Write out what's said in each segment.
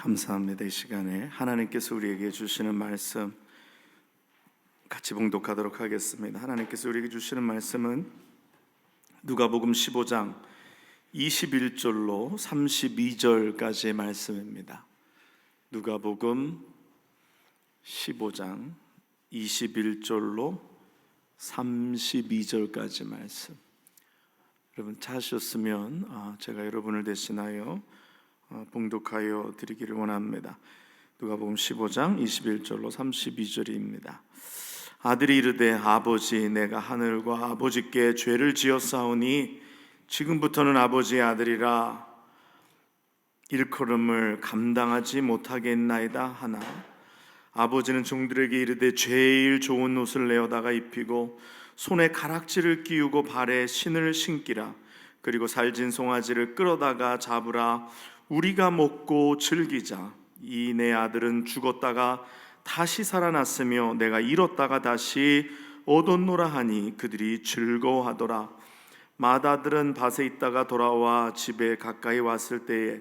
감사합니다. 이 시간에 하나님께서 우리에게 주시는 말씀 같이 봉독하도록 하겠습니다. 하나님께서 우리에게 주시는 말씀은 누가복음 15장 21절로 32절까지의 말씀입니다. 누가복음 15장 21절로 32절까지 말씀. 여러분 찾으셨으면 제가 여러분을 대신하여 봉독하여 드리기를 원합니다. 누가복음 15장 21절로 32절입니다. 아들이 이르되 아버지, 내가 하늘과 아버지께 죄를 지었사오니 지금부터는 아버지의 아들이라 일컬음을 감당하지 못하겠나이다 하나, 아버지는 종들에게 이르되 제일 좋은 옷을 내어다가 입히고 손에 가락지를 끼우고 발에 신을 신기라. 그리고 살진 송아지를 끌어다가 잡으라. 우리가 먹고 즐기자. 이 내 아들은 죽었다가 다시 살아났으며 내가 잃었다가 다시 얻었노라 하니 그들이 즐거워하더라. 맏아들은 밭에 있다가 돌아와 집에 가까이 왔을 때에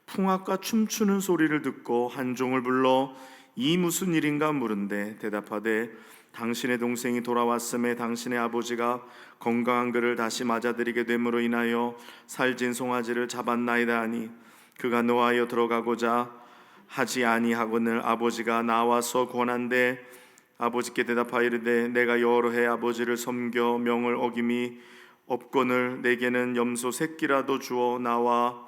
풍악과 춤추는 소리를 듣고 한 종을 불러 이 무슨 일인가 물은데 대답하되 당신의 동생이 돌아왔음에 당신의 아버지가 건강한 그를 다시 맞아들이게 됨으로 인하여 살진 송아지를 잡았나이다 하니, 그가 노하여 들어가고자 하지 아니하거늘 아버지가 나와서 권한대 아버지께 대답하여 이르되 내가 여러 해 아버지를 섬겨 명을 어김이 없거늘 내게는 염소 새끼라도 주어 나와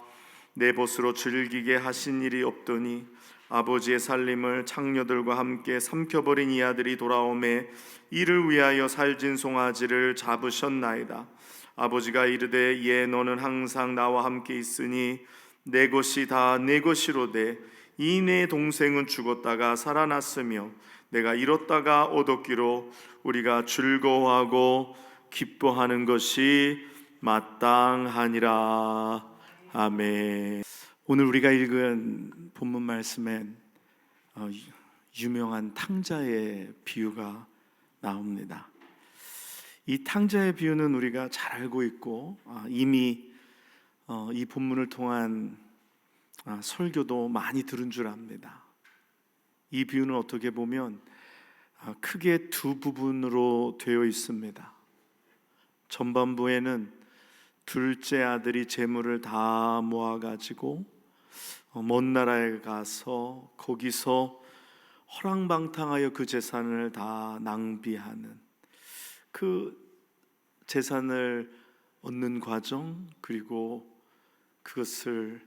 내 벗으로 즐기게 하신 일이 없더니 아버지의 살림을 창녀들과 함께 삼켜버린 이 아들이 돌아오매 이를 위하여 살진 송아지를 잡으셨나이다. 아버지가 이르되 예, 너는 항상 나와 함께 있으니 내 것이 다 내 것이로되 이 내 동생은 죽었다가 살아났으며 내가 잃었다가 얻었기로 우리가 즐거워하고 기뻐하는 것이 마땅하니라. 아멘. 오늘 우리가 읽은 본문 말씀엔 유명한 탕자의 비유가 나옵니다. 이 탕자의 비유는 우리가 잘 알고 있고 이미 이 본문을 통한 설교도 많이 들은 줄 압니다. 이 비유는 어떻게 보면 크게 두 부분으로 되어 있습니다. 전반부에는 둘째 아들이 재물을 다 모아가지고 먼 나라에 가서 거기서 허랑방탕하여 그 재산을 다 낭비하는, 그 재산을 얻는 과정, 그리고 그것을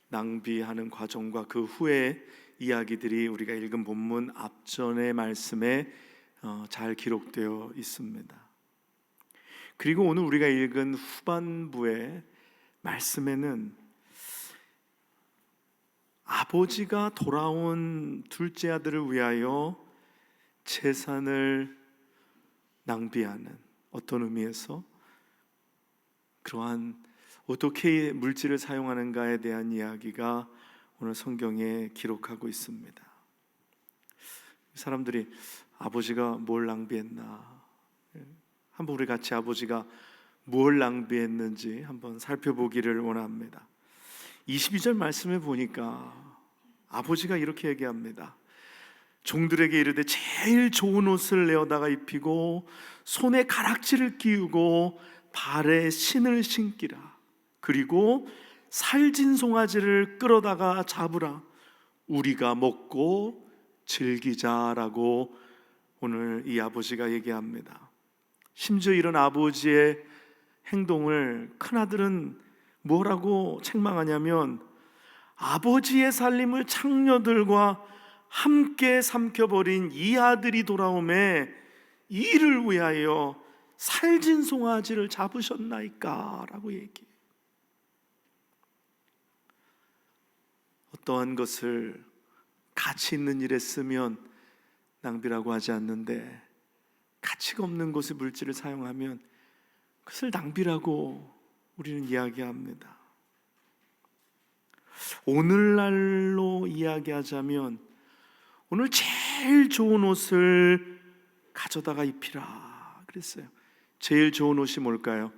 낭비하는 과정과 그 후의 이야기들이 우리가 읽은 본문 앞전의 말씀에 잘 기록되어 있습니다. 그리고 오늘 우리가 읽은 후반부의 말씀에는 아버지가 돌아온 둘째 아들을 위하여 재산을 낭비하는, 어떤 의미에서 그러한 어떻게 물질을 사용하는가에 대한 이야기가 오늘 성경에 기록하고 있습니다. 사람들이 아버지가 뭘 낭비했나, 한번 우리 같이 아버지가 뭘 낭비했는지 한번 살펴보기를 원합니다. 22절 말씀에 보니까 아버지가 이렇게 얘기합니다. 종들에게 이르되 제일 좋은 옷을 내어다가 입히고 손에 가락지를 끼우고 발에 신을 신기라. 그리고 살진 송아지를 끌어다가 잡으라. 우리가 먹고 즐기자라고 오늘 이 아버지가 얘기합니다. 심지어 이런 아버지의 행동을 큰아들은 뭐라고 책망하냐면 아버지의 살림을 창녀들과 함께 삼켜버린 이 아들이 돌아오매 이를 위하여 살진 송아지를 잡으셨나이까 라고 얘기해요. 어떠한 것을 가치 있는 일에 쓰면 낭비라고 하지 않는데 가치가 없는 곳에 물질을 사용하면 그것을 낭비라고 우리는 이야기합니다. 오늘날로 이야기하자면 오늘 제일 좋은 옷을 가져다가 입히라 그랬어요. 제일 좋은 옷이 뭘까요?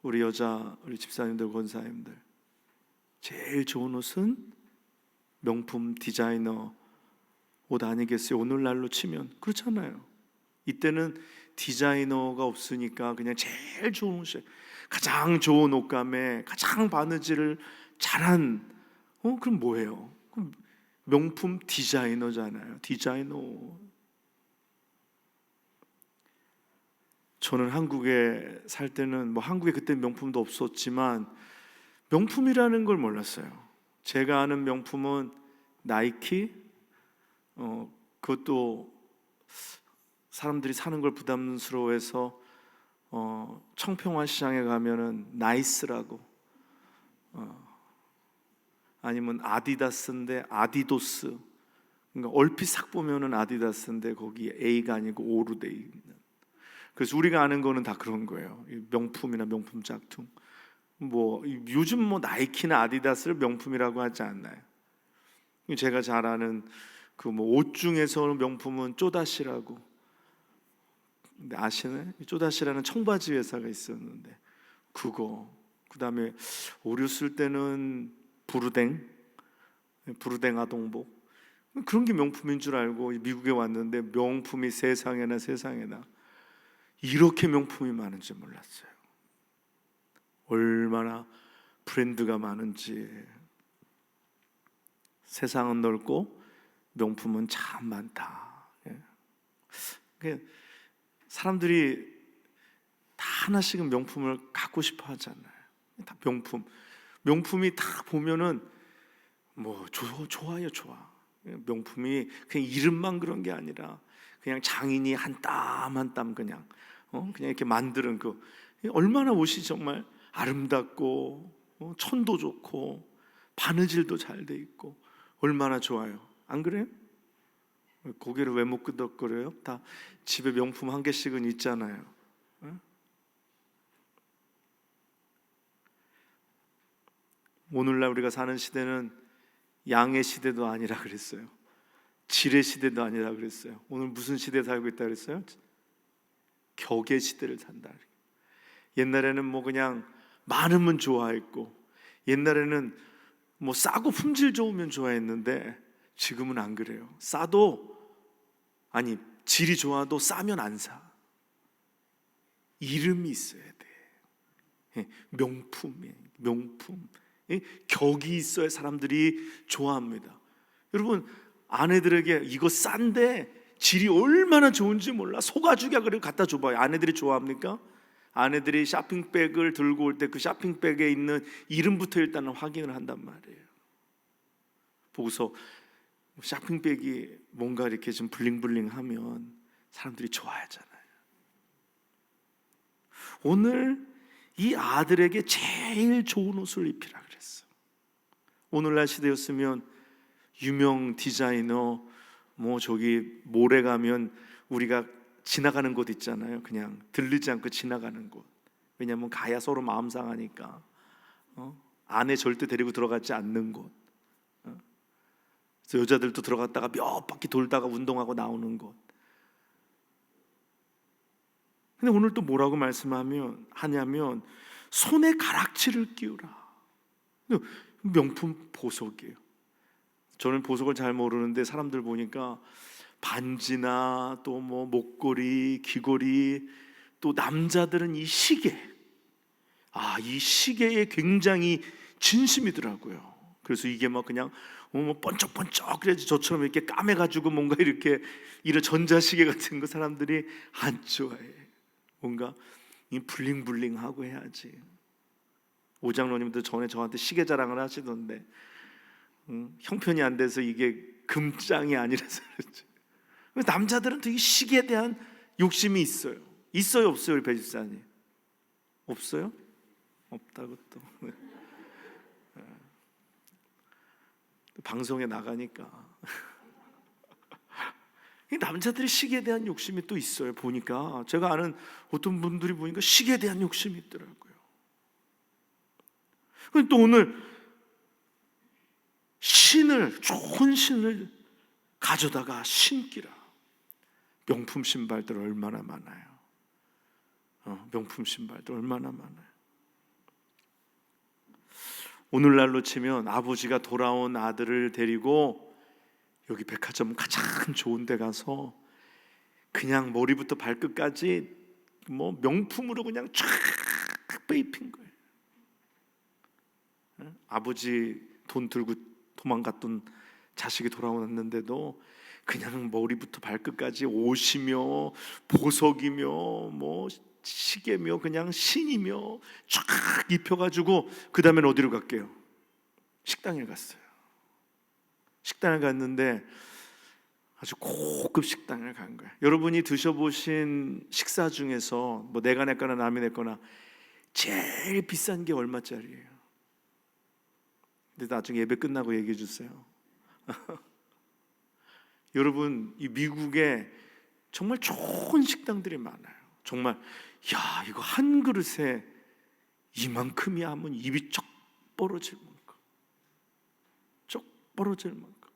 우리 집사님들, 권사님들, 제일 좋은 옷은 명품 디자이너 옷 아니겠어요? 오늘날로 치면 그렇잖아요. 이때는 디자이너가 없으니까 그냥 제일 좋은 옷, 가장 좋은 옷감에 가장 바느질을 잘한, 그럼 뭐예요? 그럼 명품 디자이너잖아요. 디자이너. 저는 한국에 살 때는 한국에 그때 명품도 없었지만 명품이라는 걸 몰랐어요. 제가 아는 명품은 나이키, 그것도 사람들이 사는 걸 부담스러워해서 청평화 시장에 가면은 나이스라고, 아니면 아디다스인데 아디도스, 그러니까 얼핏 싹 보면은 아디다스인데 거기 A가 아니고 O로 돼 있는. 그래서 우리가 아는 거는 다 그런 거예요. 명품이나 명품 짝퉁. 요즘 나이키나 아디다스를 명품이라고 하지 않나요? 제가 잘 아는 그 옷 중에서는 명품은 쪼다시라고. 근데 아시나요? 쪼다시라는 청바지 회사가 있었는데 그거. 그다음에 어렸을 때는 부르댕 아동복, 그런 게 명품인 줄 알고 미국에 왔는데 명품이 세상에나 이렇게 명품이 많은지 몰랐어요. 얼마나 브랜드가 많은지. 세상은 넓고 명품은 참 많다. 사람들이 다 하나씩은 명품을 갖고 싶어 하잖아요. 다 명품이 다 보면은 좋아요. 명품이 그냥 이름만 그런 게 아니라 그냥 장인이 한 땀 한 땀 그냥 이렇게 만드는 얼마나 옷이 정말 아름답고 천도 좋고 바느질도 잘 돼 있고 얼마나 좋아요. 안 그래요? 고개를 왜 못 끄덕거려요? 다 집에 명품 한 개씩은 있잖아요. 오늘날 우리가 사는 시대는 양의 시대도 아니라 그랬어요. 질의 시대도 아니라 그랬어요. 오늘 무슨 시대에 살고 있다 그랬어요? 격의 시대를 산다. 옛날에는 그냥 많으면 좋아했고, 옛날에는 싸고 품질 좋으면 좋아했는데 지금은 안 그래요. 질이 좋아도 싸면 안 사. 이름이 있어야 돼. 명품. 격이 있어야 사람들이 좋아합니다. 여러분, 아내들에게 이거 싼데 질이 얼마나 좋은지 몰라, 속아주게 그래 갖다 줘봐요. 아내들이 좋아합니까? 아내들이 쇼핑백을 들고 올 때 그 쇼핑백에 있는 이름부터 일단은 확인을 한단 말이에요. 보고서 쇼핑백이 뭔가 이렇게 좀 블링블링하면 사람들이 좋아하잖아요. 오늘 이 아들에게 제일 좋은 옷을 입히라 그랬어. 오늘날 시대였으면 유명 디자이너 저기 몰에 가면 우리가 지나가는 곳 있잖아요. 그냥 들르지 않고 지나가는 곳. 왜냐하면 가야 서로 마음 상하니까. 아내 절대 데리고 들어가지 않는 곳. 그래서 여자들도 들어갔다가 몇 바퀴 돌다가 운동하고 나오는 곳. 근데 오늘 또 뭐라고 하냐면 손에 가락지를 끼우라. 명품 보석이에요. 저는 보석을 잘 모르는데 사람들 보니까 반지나 또 목걸이, 귀걸이, 또 남자들은 이 시계, 이 시계에 굉장히 진심이더라고요. 그래서 이게 그냥 번쩍번쩍 그래야지. 저처럼 이렇게 까매가지고 뭔가 이렇게 이런 전자시계 같은 거 사람들이 안 좋아해. 뭔가 이 블링블링하고 해야지. 오장로님도 전에 저한테 시계 자랑을 하시던데 형편이 안 돼서 이게 금장이 아니라서 그렇죠. 남자들은 되게 시계에 대한 욕심이 있어요. 있어요, 없어요, 우리 배집사님? 없어요? 없다고 또 방송에 나가니까 남자들이 시계에 대한 욕심이 또 있어요. 보니까 제가 아는 어떤 분들이 보니까 시계에 대한 욕심이 있더라고요. 또 오늘 좋은 신을 가져다가 신기라. 명품 신발들 얼마나 많아요. 명품 신발들 얼마나 많아요. 오늘날로 치면 아버지가 돌아온 아들을 데리고 여기 백화점 가장 좋은 데 가서 그냥 머리부터 발끝까지 뭐 명품으로 그냥 쫙 빼입힌 거예요. 아버지 돈 들고 도망갔던 자식이 돌아왔는데도 그냥 머리부터 발끝까지 옷이며 보석이며 뭐 시계며 그냥 신이며 쫙 입혀가지고 그 다음엔 어디로 갈게요? 식당에 갔어요. 식당에 갔는데 아주 고급 식당을 간 거예요. 여러분이 드셔보신 식사 중에서 뭐 내가 냈거나 남이 냈거나 제일 비싼 게 얼마짜리예요? 근데 나중에 예배 끝나고 얘기해 주세요. 여러분, 이 미국에 정말 좋은 식당들이 많아요. 정말 야, 이거 한 그릇에 이만큼이 하면 입이 쩍 벌어질 만큼, 쩍 벌어질 만큼.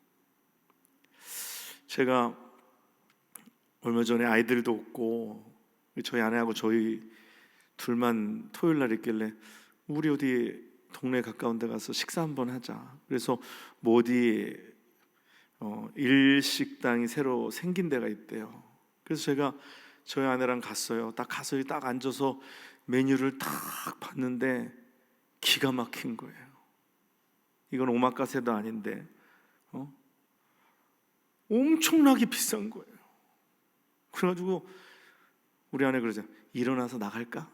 제가 얼마 전에 아이들도 없고 저희 아내하고 저희 둘만 토요일 날 있길래 우리 어디 동네 가까운 데 가서 식사 한번 하자. 그래서 뭐 어디 일식당이 새로 생긴 데가 있대요. 그래서 제가 저희 아내랑 갔어요. 딱 가서 딱 앉아서 메뉴를 딱 봤는데 기가 막힌 거예요. 이건 오마카세도 아닌데 엄청나게 비싼 거예요. 그래가지고 우리 아내 그러죠. 일어나서 나갈까?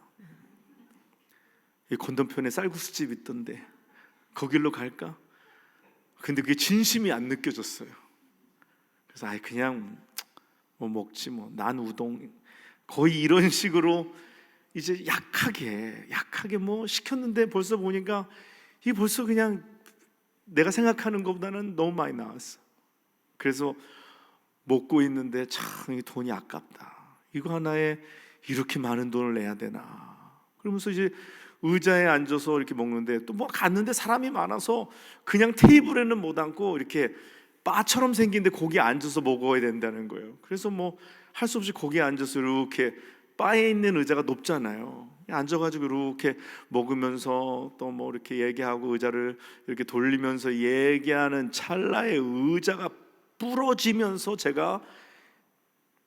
이 건너편에 쌀국수집 있던데 거길로 갈까? 근데 그게 진심이 안 느껴졌어요. 그래서 아이 그냥 뭐 먹지 뭐 난 우동 거의 이런 식으로 이제 약하게 뭐 시켰는데 벌써 보니까 이게 벌써 그냥 내가 생각하는 것보다는 너무 많이 나왔어. 그래서 먹고 있는데 참 이 돈이 아깝다. 이거 하나에 이렇게 많은 돈을 내야 되나. 그러면서 이제 의자에 앉아서 이렇게 먹는데 또 뭐 갔는데 사람이 많아서 그냥 테이블에는 못 앉고 이렇게 바처럼 생긴데 거기에 앉아서 먹어야 된다는 거예요. 그래서 뭐 할 수 없이 거기에 앉아서 이렇게 바에 있는 의자가 높잖아요. 앉아가지고 이렇게 먹으면서 또 뭐 이렇게 얘기하고 의자를 이렇게 돌리면서 얘기하는 찰나에 의자가 부러지면서 제가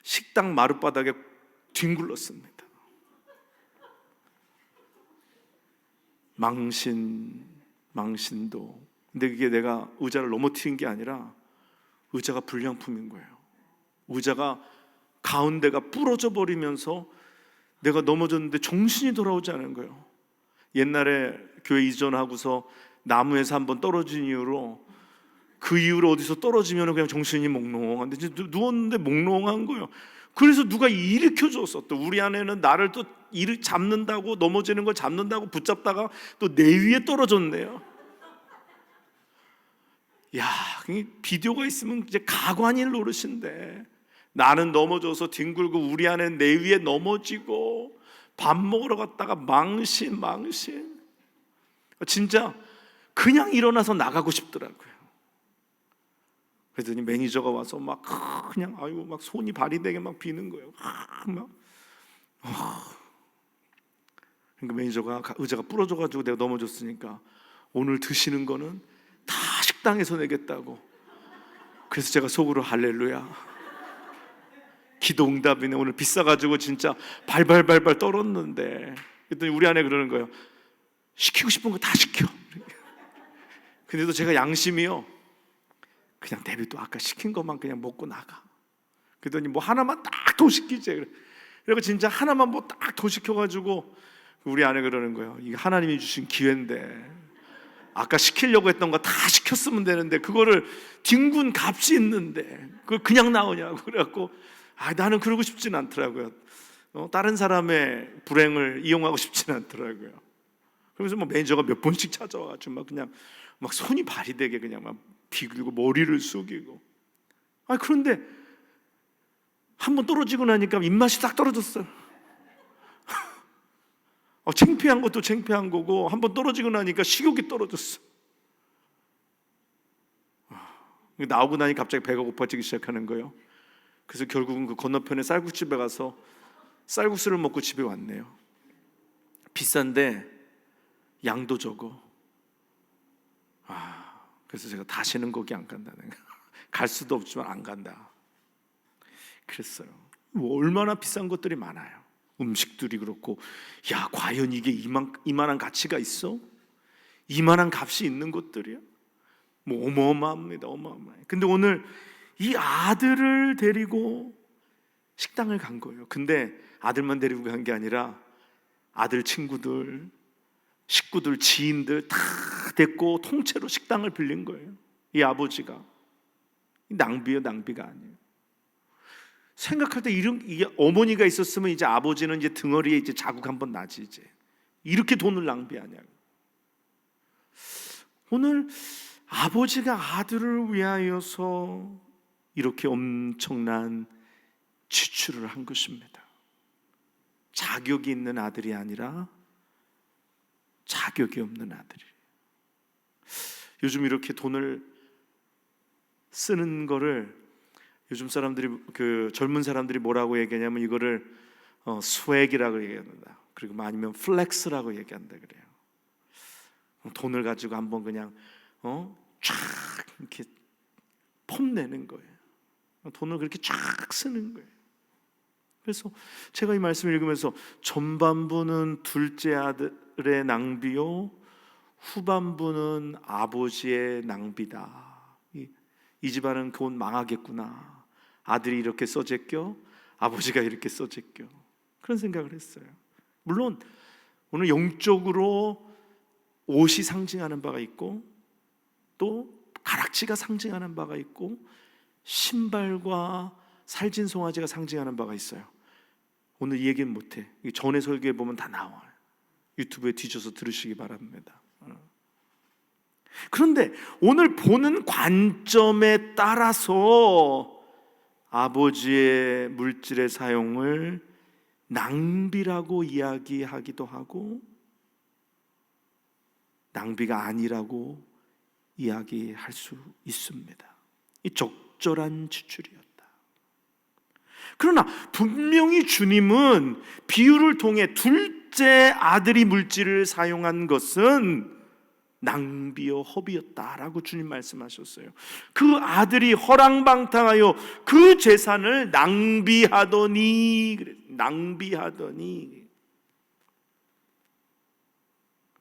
식당 마룻바닥에 뒹굴렀습니다. 망신도. 근데 그게 내가 의자를 넘어뜨린 게 아니라 의자가 불량품인 거예요. 의자가 가운데가 부러져 버리면서 내가 넘어졌는데 정신이 돌아오지 않은 거예요. 옛날에 교회 이전하고서 나무에서 한번 떨어진 이후로 그 이후로 어디서 떨어지면 그냥 정신이 몽롱한데 누웠는데 몽롱한 거예요. 그래서 누가 일으켜줬어. 또 우리 아내는 나를 또 잡는다고 넘어지는 걸 잡는다고 붙잡다가 또 내 위에 떨어졌네요. 야, 비디오가 있으면 이제 가관일 노릇인데 나는 넘어져서 뒹굴고 우리 아내는 내 위에 넘어지고 밥 먹으러 갔다가 망신 진짜 그냥 일어나서 나가고 싶더라고요. 그랬더니 매니저가 와서 막 그냥 아이고 막 손이 발이 되게 막 비는 거예요. 그러니까 매니저가 의자가 부러져가지고 내가 넘어졌으니까 오늘 드시는 거는 다 식당에서 내겠다고. 그래서 제가 속으로 할렐루야. 기도 응답이네. 오늘 비싸가지고 진짜 발발발발 떨었는데. 그랬더니 우리 아내 그러는 거예요. 시키고 싶은 거 다 시켜. 근데도 제가 양심이요. 그냥 내비도 아까 시킨 것만 그냥 먹고 나가. 그랬더니 뭐 하나만 딱 더 시키지. 그리고 진짜 하나만 뭐 딱 더 시켜가지고 우리 아내 그러는 거예요. 이게 하나님이 주신 기회인데 아까 시키려고 했던 거 다 시켰으면 되는데 그거를 뒹군 값이 있는데 그걸 그냥 나오냐고. 그래갖고 나는 그러고 싶지는 않더라고요. 다른 사람의 불행을 이용하고 싶지는 않더라고요. 그러면서 뭐 매니저가 몇 번씩 찾아와가지고 막 그냥 막 손이 발이 되게 그냥 막 비글고 머리를 숙이고. 그런데 한 번 떨어지고 나니까 입맛이 딱 떨어졌어요. 창피한 것도 창피한 거고 한 번 떨어지고 나니까 식욕이 떨어졌어. 나오고 나니 갑자기 배가 고파지기 시작하는 거예요. 그래서 결국은 그 건너편에 쌀국집에 가서 쌀국수를 먹고 집에 왔네요. 비싼데 양도 적어. 그래서 제가 다시는 거기 안 간다는 거예요. 갈 수도 없지만 안 간다 그랬어요. 뭐 얼마나 비싼 것들이 많아요. 음식들이 그렇고, 야 과연 이게 이만한 가치가 있어? 이만한 값이 있는 것들이야? 뭐 어마어마합니다. 어마어마해. 근데 오늘 이 아들을 데리고 식당을 간 거예요. 근데 아들만 데리고 간 게 아니라 아들 친구들, 식구들, 지인들 다 데리고 통째로 식당을 빌린 거예요. 이 아버지가. 낭비예요, 낭비가 아니에요. 생각할 때 이게 어머니가 있었으면 이제 아버지는 이제 등허리에 이제 자국 한번 나지 이제. 이렇게 돈을 낭비하냐고. 오늘 아버지가 아들을 위하여서 이렇게 엄청난 지출을 한 것입니다. 자격이 있는 아들이 아니라 자격이 없는 아들이. 요즘 이렇게 돈을 쓰는 거를 요즘 사람들이, 그 젊은 사람들이 뭐라고 얘기하냐면 이거를 스웩이라고 얘기한다. 그리고 아니면 플렉스라고 얘기한다 그래요. 돈을 가지고 한번 그냥 쫙 이렇게 폼내는 거예요. 돈을 그렇게 쫙 쓰는 거예요. 그래서 제가 이 말씀을 읽으면서 전반부는 둘째 아들의 낭비요, 후반부는 아버지의 낭비다. 이 집안은 곧 망하겠구나. 아들이 이렇게 써제껴, 아버지가 이렇게 써제껴. 그런 생각을 했어요. 물론 오늘 영적으로 옷이 상징하는 바가 있고, 또 가락지가 상징하는 바가 있고, 신발과 살진 송아지가 상징하는 바가 있어요. 오늘 이 얘기는 못해. 전에 설교에 보면 다 나와요. 유튜브에 뒤져서 들으시기 바랍니다. 그런데 오늘 보는 관점에 따라서 아버지의 물질의 사용을 낭비라고 이야기하기도 하고, 낭비가 아니라고 이야기할 수 있습니다. 이 적절한 지출이었다. 그러나 분명히 주님은 비유를 통해 둘째 아들이 물질을 사용한 것은 낭비요 허비였다라고 주님 말씀하셨어요. 그 아들이 허랑방탕하여 그 재산을 낭비하더니.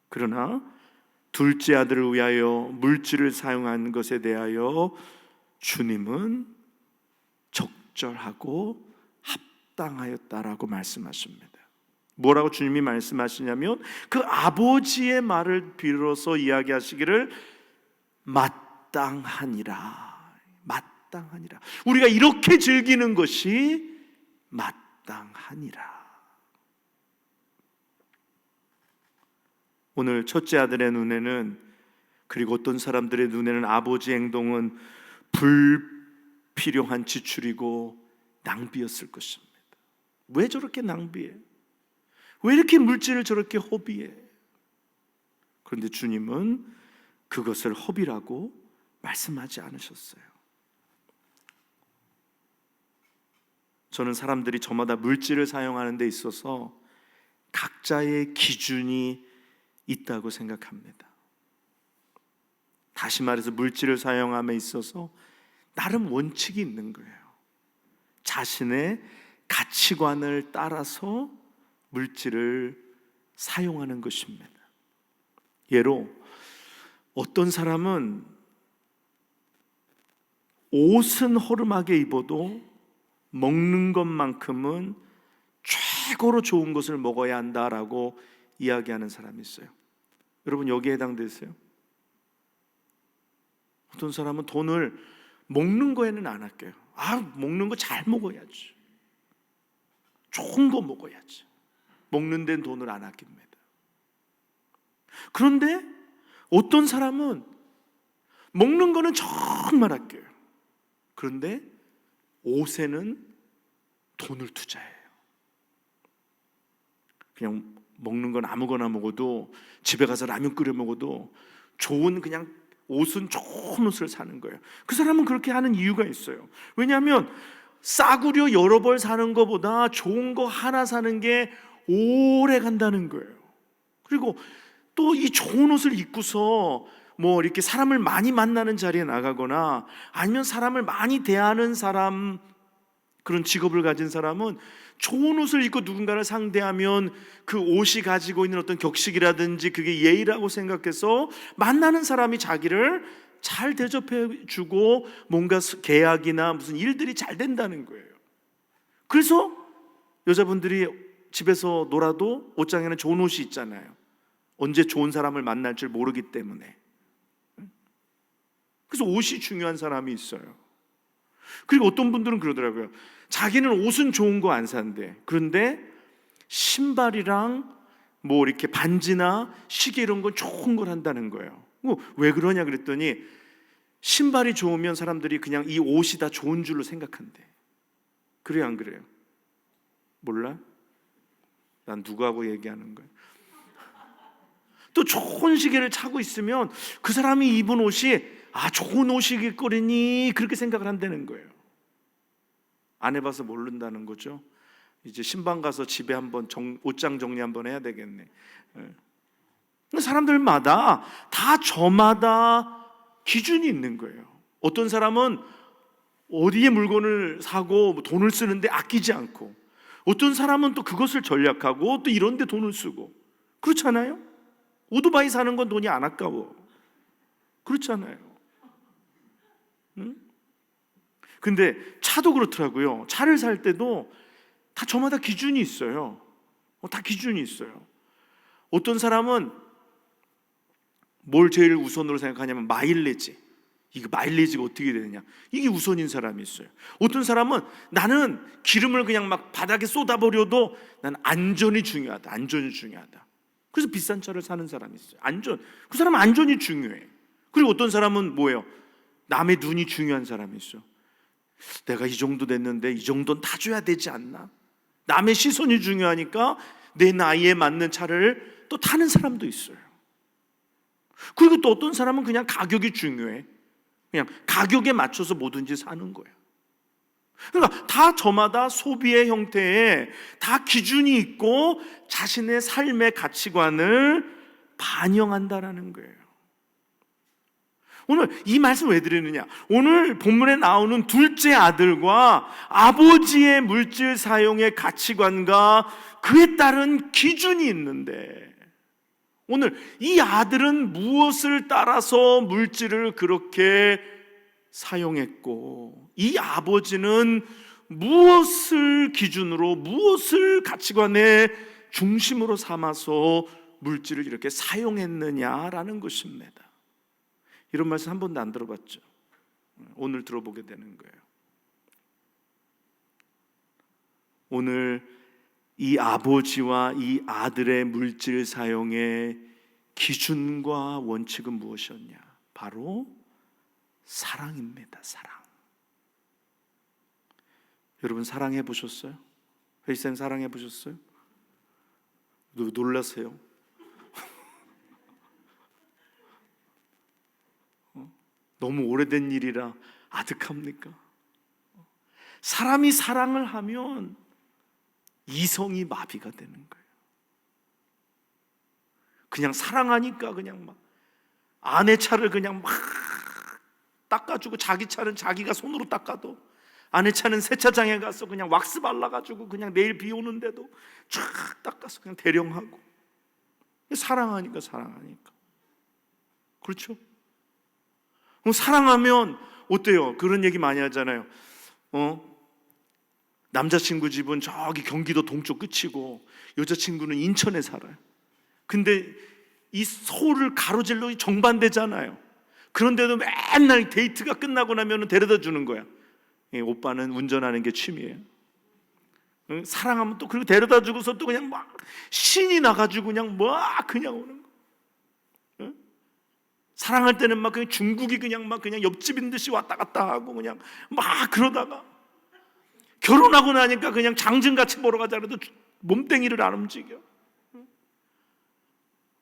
그러나 둘째 아들을 위하여 물질을 사용한 것에 대하여 주님은 적절하고 합당하였다라고 말씀하십니다. 뭐라고 주님이 말씀하시냐면, 그 아버지의 말을 빌어서 이야기하시기를 마땅하니라. 마땅하니라. 우리가 이렇게 즐기는 것이 마땅하니라. 오늘 첫째 아들의 눈에는, 그리고 어떤 사람들의 눈에는 아버지의 행동은 불필요한 지출이고 낭비였을 것입니다. 왜 저렇게 낭비해? 왜 이렇게 물질을 저렇게 허비해? 그런데 주님은 그것을 허비라고 말씀하지 않으셨어요. 저는 사람들이 저마다 물질을 사용하는 데 있어서 각자의 기준이 있다고 생각합니다. 다시 말해서 물질을 사용함에 있어서 나름 원칙이 있는 거예요. 자신의 가치관을 따라서 물질을 사용하는 것입니다. 예로 어떤 사람은 옷은 허름하게 입어도 먹는 것만큼은 최고로 좋은 것을 먹어야 한다라고 이야기하는 사람이 있어요. 여러분 여기에 해당되세요? 어떤 사람은 돈을 먹는 거에는 안 아껴요. 먹는 거 잘 먹어야지, 좋은 거 먹어야지. 먹는 데는 돈을 안 아낍니다. 그런데 어떤 사람은 먹는 거는 정말 아껴요. 그런데 옷에는 돈을 투자해요. 그냥 먹는 건 아무거나 먹어도, 집에 가서 라면 끓여 먹어도 좋은, 그냥 옷은 좋은 옷을 사는 거예요. 그 사람은 그렇게 하는 이유가 있어요. 왜냐하면 싸구려 여러 벌 사는 것보다 좋은 거 하나 사는 게 오래 간다는 거예요. 그리고 또 이 좋은 옷을 입고서 뭐 이렇게 사람을 많이 만나는 자리에 나가거나 아니면 사람을 많이 대하는 사람, 그런 직업을 가진 사람은 좋은 옷을 입고 누군가를 상대하면 그 옷이 가지고 있는 어떤 격식이라든지 그게 예의라고 생각해서 만나는 사람이 자기를 잘 대접해 주고 뭔가 계약이나 무슨 일들이 잘 된다는 거예요. 그래서 여자분들이 집에서 놀아도 옷장에는 좋은 옷이 있잖아요. 언제 좋은 사람을 만날 줄 모르기 때문에. 그래서 옷이 중요한 사람이 있어요. 그리고 어떤 분들은 그러더라고요. 자기는 옷은 좋은 거 안 산대. 그런데 신발이랑 뭐 이렇게 반지나 시계 이런 건 좋은 걸 한다는 거예요. 왜 그러냐 그랬더니 신발이 좋으면 사람들이 그냥 이 옷이 다 좋은 줄로 생각한대. 그래요, 안 그래요? 몰라? 난 누구하고 얘기하는 거야? 또 좋은 시계를 차고 있으면 그 사람이 입은 옷이 좋은 옷이길 거리니 그렇게 생각을 한다는 거예요. 안 해봐서 모른다는 거죠. 이제 신방 가서 집에 한번 옷장 정리 한번 해야 되겠네. 사람들마다 다 저마다 기준이 있는 거예요. 어떤 사람은 어디에 물건을 사고 돈을 쓰는데 아끼지 않고, 어떤 사람은 또 그것을 전략하고 또 이런 데 돈을 쓰고. 그렇잖아요? 오토바이 사는 건 돈이 안 아까워. 그렇잖아요. 응? 근데 차도 그렇더라고요. 차를 살 때도 다 저마다 기준이 있어요. 다 기준이 있어요. 어떤 사람은 뭘 제일 우선으로 생각하냐면 마일리지. 이거 마일리지가 어떻게 되느냐, 이게 우선인 사람이 있어요. 어떤 사람은 나는 기름을 그냥 막 바닥에 쏟아버려도 난 안전이 중요하다. 안전이 중요하다. 그래서 비싼 차를 사는 사람이 있어요. 안전. 그 사람은 안전이 중요해. 그리고 어떤 사람은 뭐예요? 남의 눈이 중요한 사람이 있어요. 내가 이 정도 됐는데 이 정도는 다 줘야 되지 않나? 남의 시선이 중요하니까 내 나이에 맞는 차를 또 타는 사람도 있어요. 그리고 또 어떤 사람은 그냥 가격이 중요해. 그냥 가격에 맞춰서 뭐든지 사는 거예요. 그러니까 다 저마다 소비의 형태에 다 기준이 있고 자신의 삶의 가치관을 반영한다라는 거예요. 오늘 이 말씀 왜 드리느냐? 오늘 본문에 나오는 둘째 아들과 아버지의 물질 사용의 가치관과 그에 따른 기준이 있는데, 오늘 이 아들은 무엇을 따라서 물질을 그렇게 사용했고, 이 아버지는 무엇을 기준으로, 무엇을 가치관의 중심으로 삼아서 물질을 이렇게 사용했느냐라는 것입니다. 이런 말씀 한 번도 안 들어봤죠. 오늘 들어보게 되는 거예요. 오늘 이 아버지와 이 아들의 물질 사용의 기준과 원칙은 무엇이었냐? 바로 사랑입니다. 사랑. 여러분 사랑해 보셨어요? 회의쌤 사랑해 보셨어요? 놀라세요? 너무 오래된 일이라 아득합니까? 사람이 사랑을 하면 이성이 마비가 되는 거예요. 그냥 사랑하니까 그냥 막 아내 차를 그냥 막 닦아주고, 자기 차는 자기가 손으로 닦아도, 아내 차는 세차장에 가서 그냥 왁스 발라가지고 그냥 내일 비 오는데도 쫙 닦아서 그냥 대령하고. 사랑하니까. 그렇죠? 사랑하면 어때요? 그런 얘기 많이 하잖아요. 남자친구 집은 저기 경기도 동쪽 끝이고 여자친구는 인천에 살아요. 근데 이 서울을 가로질러 정반대잖아요. 그런데도 맨날 데이트가 끝나고 나면 데려다 주는 거야. 오빠는 운전하는 게 취미예요. 사랑하면 또 그리고 데려다 주고서 또 그냥 막 신이 나가지고 그냥 오는 거. 사랑할 때는 막 그냥 중국이 그냥 옆집인 듯이 왔다 갔다 하고 그냥 막 그러다가 결혼하고 나니까 그냥 장증같이 보러 가자 그래도 몸뚱이를 안 움직여.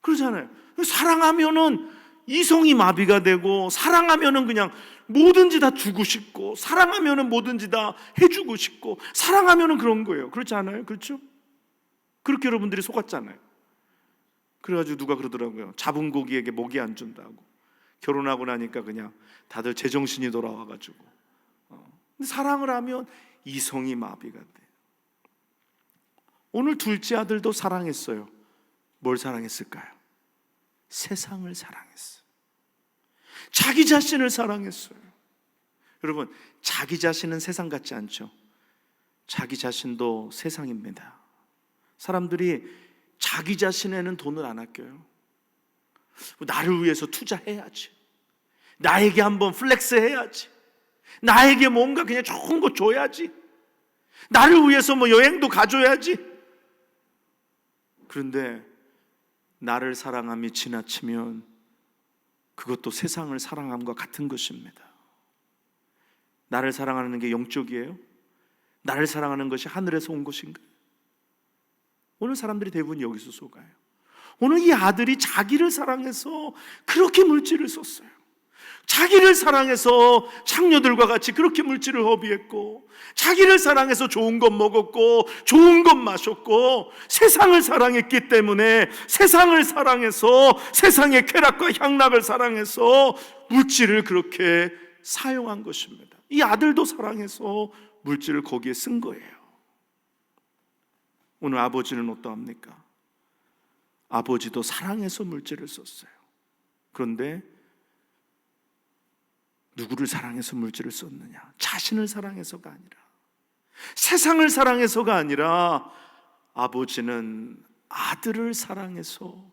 그러잖아요. 사랑하면은 이성이 마비가 되고, 사랑하면은 그냥 뭐든지 다 주고 싶고, 사랑하면은 뭐든지 다 해주고 싶고, 사랑하면은 그런 거예요. 그렇지 않아요? 그렇죠? 그렇게 여러분들이 속았잖아요. 그래가지고 누가 그러더라고요. 잡은 고기에게 먹이 안 준다고. 결혼하고 나니까 그냥 다들 제정신이 돌아와가지고 근데 사랑을 하면 이성이 마비가 돼. 오늘 둘째 아들도 사랑했어요. 뭘 사랑했을까요? 세상을 사랑했어요. 자기 자신을 사랑했어요. 여러분, 자기 자신은 세상 같지 않죠? 자기 자신도 세상입니다. 사람들이 자기 자신에는 돈을 안 아껴요. 나를 위해서 투자해야지, 나에게 한번 플렉스 해야지, 나에게 뭔가 그냥 좋은 거 줘야지, 나를 위해서 뭐 여행도 가줘야지. 그런데 나를 사랑함이 지나치면 그것도 세상을 사랑함과 같은 것입니다. 나를 사랑하는 게 영적이에요? 나를 사랑하는 것이 하늘에서 온 것인가? 오늘 사람들이 대부분 여기서 속아요. 오늘 이 아들이 자기를 사랑해서 그렇게 물질을 썼어요. 자기를 사랑해서 장녀들과 같이 그렇게 물질을 허비했고, 자기를 사랑해서 좋은 것 먹었고 좋은 것 마셨고, 세상을 사랑했기 때문에 세상을 사랑해서 세상의 쾌락과 향락을 사랑해서 물질을 그렇게 사용한 것입니다. 이 아들도 사랑해서 물질을 거기에 쓴 거예요. 오늘 아버지는 어떠합니까? 아버지도 사랑해서 물질을 썼어요. 그런데 누구를 사랑해서 물질을 썼느냐? 자신을 사랑해서가 아니라, 세상을 사랑해서가 아니라, 아버지는 아들을 사랑해서,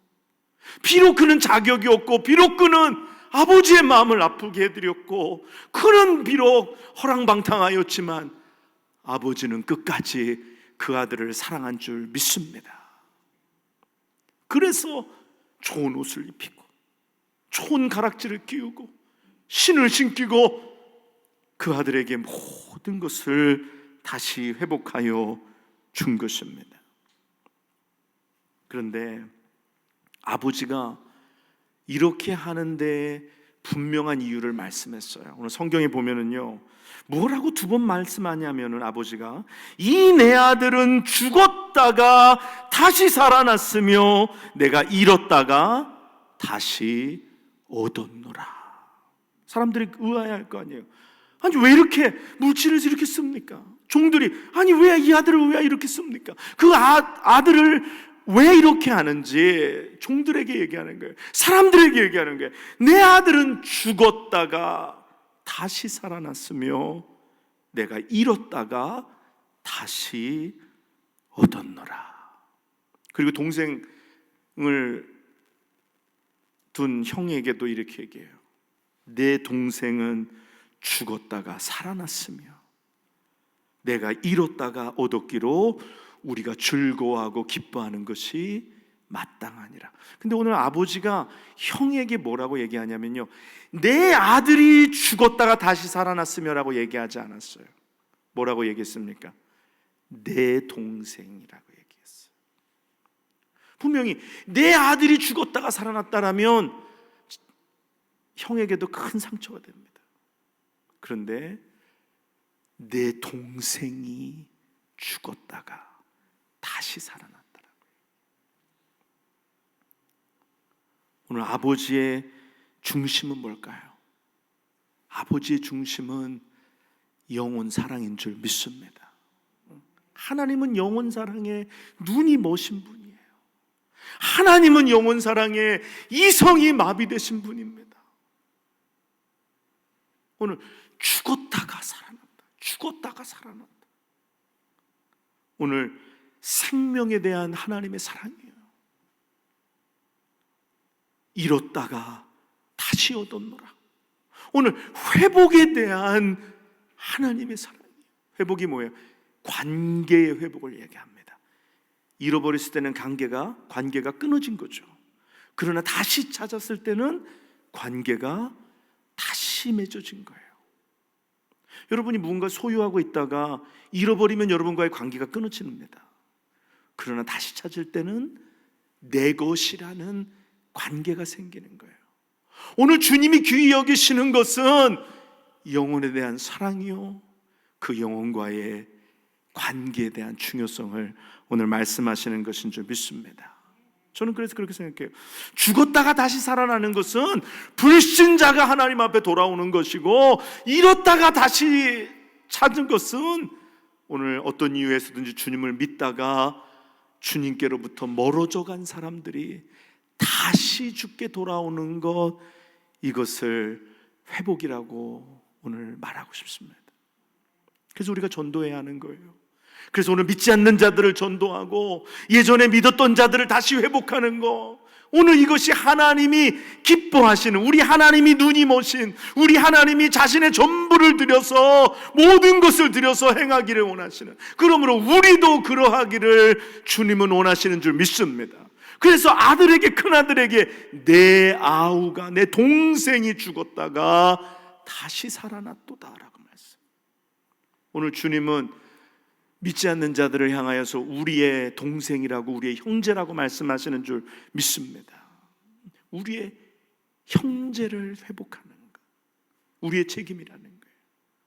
비록 그는 자격이 없고, 비록 그는 아버지의 마음을 아프게 해드렸고, 그는 비록 허랑방탕하였지만 아버지는 끝까지 그 아들을 사랑한 줄 믿습니다. 그래서 좋은 옷을 입히고 좋은 가락지를 끼우고 신을 신기고 그 아들에게 모든 것을 다시 회복하여 준 것입니다. 그런데 아버지가 이렇게 하는데 분명한 이유를 말씀했어요. 오늘 성경에 보면은요, 뭐라고 두 번 말씀하냐면은, 아버지가 이 내 아들은 죽었다가 다시 살아났으며 내가 잃었다가 다시 얻었노라. 사람들이 의아해할 거 아니에요. 아니, 왜 이렇게 물질을 이렇게 씁니까? 종들이 아니, 왜 이 아들을 왜 이렇게 씁니까? 그 아들을 왜 이렇게 하는지 종들에게 얘기하는 거예요. 사람들에게 얘기하는 거예요. 내 아들은 죽었다가 다시 살아났으며 내가 잃었다가 다시 얻었노라. 그리고 동생을 둔 형에게도 이렇게 얘기해요. 내 동생은 죽었다가 살아났으며 내가 잃었다가 얻었기로 우리가 즐거워하고 기뻐하는 것이 마땅하니라. 근데 오늘 아버지가 형에게 뭐라고 얘기하냐면요, 내 아들이 죽었다가 다시 살아났으며라고 얘기하지 않았어요. 뭐라고 얘기했습니까? 내 동생이라고 얘기했어요. 분명히 내 아들이 죽었다가 살아났다라면 형에게도 큰 상처가 됩니다. 그런데 내 동생이 죽었다가 다시 살아났더라고요. 오늘 아버지의 중심은 뭘까요? 아버지의 중심은 영혼 사랑인 줄 믿습니다. 하나님은 영혼 사랑에 눈이 머신 분이에요. 하나님은 영혼 사랑에 이성이 마비되신 분입니다. 오늘 죽었다가 살아난다, 죽었다가 살아난다. 오늘 생명에 대한 하나님의 사랑이에요. 잃었다가 다시 얻었노라. 오늘 회복에 대한 하나님의 사랑이에요. 회복이 뭐예요? 관계의 회복을 얘기합니다. 잃어버렸을 때는 관계가 끊어진 거죠. 그러나 다시 찾았을 때는 관계가 다시 맺어진 거예요. 여러분이 무언가 소유하고 있다가 잃어버리면 여러분과의 관계가 끊어집니다. 그러나 다시 찾을 때는 내 것이라는 관계가 생기는 거예요. 오늘 주님이 귀히 여기시는 것은 영혼에 대한 사랑이요, 그 영혼과의 관계에 대한 중요성을 오늘 말씀하시는 것인 줄 믿습니다. 저는 그래서 그렇게 생각해요. 죽었다가 다시 살아나는 것은 불신자가 하나님 앞에 돌아오는 것이고, 잃었다가 다시 찾은 것은 오늘 어떤 이유에서든지 주님을 믿다가 주님께로부터 멀어져 간 사람들이 다시 죽게 돌아오는 것, 이것을 회복이라고 오늘 말하고 싶습니다. 그래서 우리가 전도해야 하는 거예요. 그래서 오늘 믿지 않는 자들을 전도하고 예전에 믿었던 자들을 다시 회복하는 거, 오늘 이것이 하나님이 기뻐하시는, 우리 하나님이 눈이 머신, 우리 하나님이 자신의 전부를 들여서, 모든 것을 들여서 행하기를 원하시는, 그러므로 우리도 그러하기를 주님은 원하시는 줄 믿습니다. 그래서 아들에게, 큰아들에게 내 아우가, 내 동생이 죽었다가 다시 살아났도다 라고 말씀. 오늘 주님은 믿지 않는 자들을 향하여서 우리의 동생이라고, 우리의 형제라고 말씀하시는 줄 믿습니다. 우리의 형제를 회복하는 것, 우리의 책임이라는 거예요.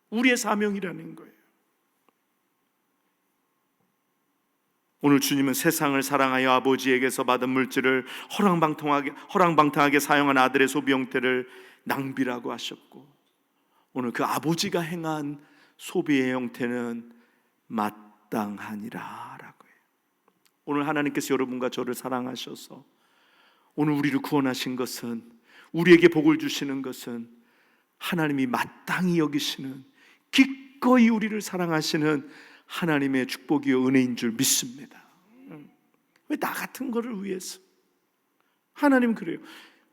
우리의 사명이라는 거예요. 오늘 주님은 세상을 사랑하여 아버지에게서 받은 물질을 허랑방탕하게 사용한 아들의 소비 형태를 낭비라고 하셨고, 오늘 그 아버지가 행한 소비의 형태는 마땅하니라 라고 해요. 오늘 하나님께서 여러분과 저를 사랑하셔서 오늘 우리를 구원하신 것은, 우리에게 복을 주시는 것은 하나님이 마땅히 여기시는, 기꺼이 우리를 사랑하시는 하나님의 축복이요 은혜인 줄 믿습니다. 왜 나 같은 거를 위해서? 하나님 그래요.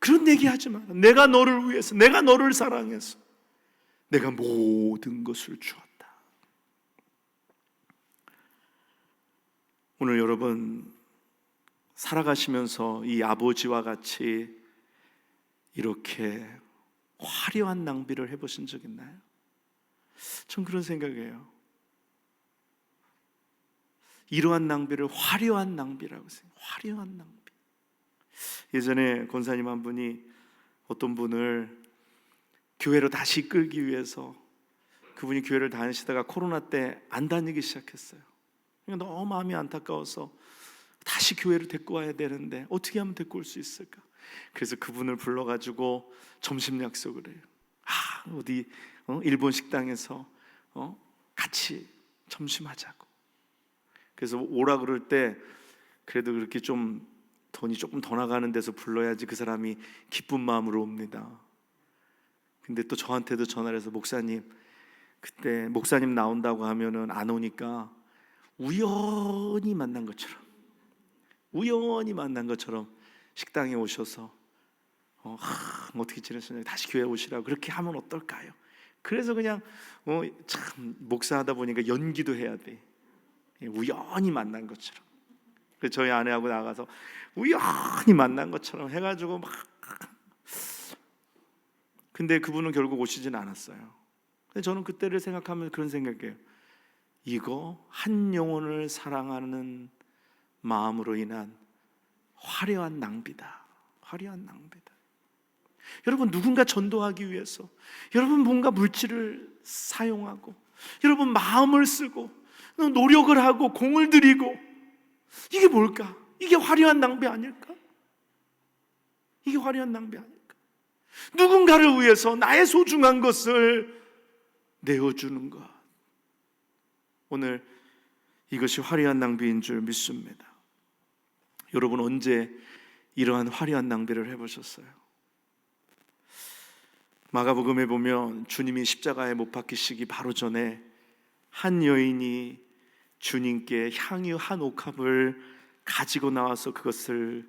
그런 얘기 하지 마라. 내가 너를 위해서, 내가 너를 사랑해서 내가 모든 것을 주었다. 오늘 여러분 살아가시면서 이 아버지와 같이 이렇게 화려한 낭비를 해보신 적 있나요? 전 그런 생각이에요. 이러한 낭비를 화려한 낭비라고 생각해요. 화려한 낭비. 예전에 권사님 한 분이 어떤 분을 교회로 다시 끌기 위해서, 그분이 교회를 다니시다가 코로나 때 안 다니기 시작했어요. 그러니까 너무 마음이 안타까워서 다시 교회를 데리고 와야 되는데 어떻게 하면 데리고 올 수 있을까? 그래서 그분을 불러가지고 점심 약속을 해요. 어디 일본 식당에서 같이 점심하자고. 그래서 오라 그럴 때 그래도 그렇게 좀 돈이 조금 더 나가는 데서 불러야지 그 사람이 기쁜 마음으로 옵니다. 근데 또 저한테도 전화를 해서, 목사님, 그때 목사님 나온다고 하면은 안 오니까 우연히 만난 것처럼 식당에 오셔서 어떻게 지내셨나요? 다시 교회 오시라고 그렇게 하면 어떨까요? 그래서 그냥 참 목사하다 보니까 연기도 해야 돼. 우연히 만난 것처럼. 그래서 저희 아내하고 나가서 우연히 만난 것처럼 해가지고 막. 근데 그분은 결국 오시진 않았어요. 근데 저는 그때를 생각하면 그런 생각이에요. 이거 한 영혼을 사랑하는 마음으로 인한 화려한 낭비다. 화려한 낭비다. 여러분, 누군가 전도하기 위해서 여러분 뭔가 물질을 사용하고, 여러분 마음을 쓰고 노력을 하고 공을 들이고, 이게 뭘까? 이게 화려한 낭비 아닐까? 이게 화려한 낭비 아닐까? 누군가를 위해서 나의 소중한 것을 내어주는 것, 오늘 이것이 화려한 낭비인 줄 믿습니다. 여러분, 언제 이러한 화려한 낭비를 해보셨어요? 마가복음에 보면 주님이 십자가에 못 박히시기 바로 전에 한 여인이 주님께 향유 한 옥합을 가지고 나와서 그것을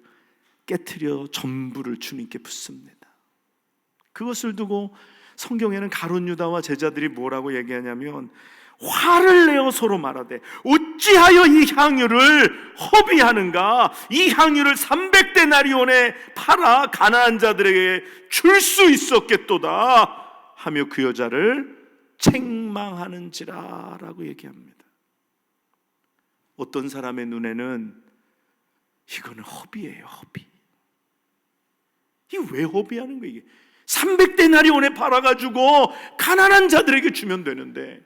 깨트려 전부를 주님께 붓습니다. 그것을 두고 성경에는 가룟 유다와 제자들이 뭐라고 얘기하냐면, 화를 내어 서로 말하되 어찌하여 이 향유를 허비하는가? 이 향유를 300데나리온에 팔아 가난한 자들에게 줄 수 있었겠도다 하며 그 여자를 책망하는지라 라고 얘기합니다. 어떤 사람의 눈에는 이거는 허비예요. 허비. 이게 왜 허비하는 거예요? 이게 300데나리온에 팔아가지고 가난한 자들에게 주면 되는데,